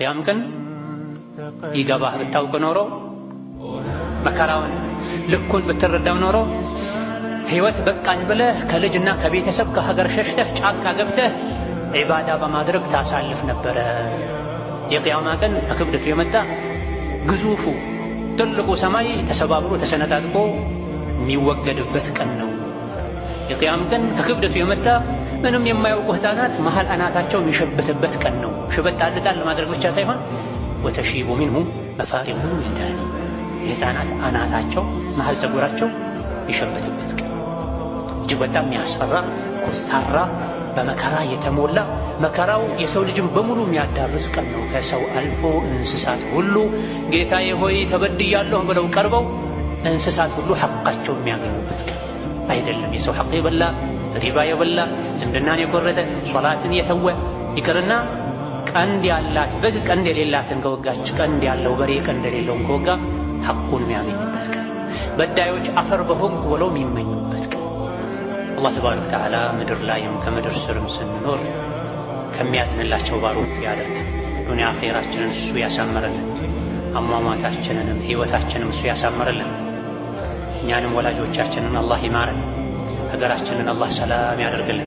የቅያም ቀን ይገባህ ብታውቅ ኖሮ መከራውን ልኩን ብትረዳው ኖሮ ሕይወት በቃኝ ብለህ ከልጅና ከቤተሰብ ከሀገር ሸሽተህ ጫካ ገብተህ ዒባዳ በማድረግ ታሳልፍ ነበረ። የቅያማ ቀን ከክብደቱ የመጣ ግዙፉ ትልቁ ሰማይ ተሰባብሮ ተሰነጣጥቆ የሚወገድበት ቀን ነው። የቅያም ቀን ከክብደቱ የመጣ ምንም የማያውቁ ሕፃናት መሃል አናታቸው የሚሸብትበት ቀን ነው። ሽበት ጣል ለማድረግ ብቻ ሳይሆን ወተሺቡ ሚንሁ መፋሪቁ ልዊልዳን የሕፃናት አናታቸው መሃል ፀጉራቸው ይሸብትበት ቀን እጅግ በጣም የሚያስፈራ ኮስታራ በመከራ የተሞላ መከራው የሰው ልጅን በሙሉ የሚያዳርስ ቀን ነው። ከሰው አልፎ እንስሳት ሁሉ ጌታዬ ሆይ ተበድያለሁ ብለው ቀርበው እንስሳት ሁሉ ሐቃቸው የሚያገኙበት ቀን አይደለም። የሰው ሐቅ የበላ ሪባ የበላ ዝምድናን የቆረጠ ሶላትን የተወ ይቅርና ቀንድ ያላት በግ ቀንድ የሌላትን ከወጋች፣ ቀንድ ያለው በሬ ቀንድ የሌለውን ከወጋ ሐቁን የሚያገኙበት ቀን፣ በዳዮች አፈር በሆንኩ ብለው የሚመኙበት ቀን። አላህ ተባረከ ወተዓላ ምድር ላይም ከምድር ስርም ስንኖር ከሚያዝንላቸው ባሮቹ ያደርገን። ዱንያ አኼራችንን እሱ ያሳምረልን፣ አሟሟታችንንም ሕይወታችንም እሱ ያሳምረልን። እኛንም ወላጆቻችንን አላህ ይማረን፣ ሀገራችንን አላህ ሰላም ያደርግልን።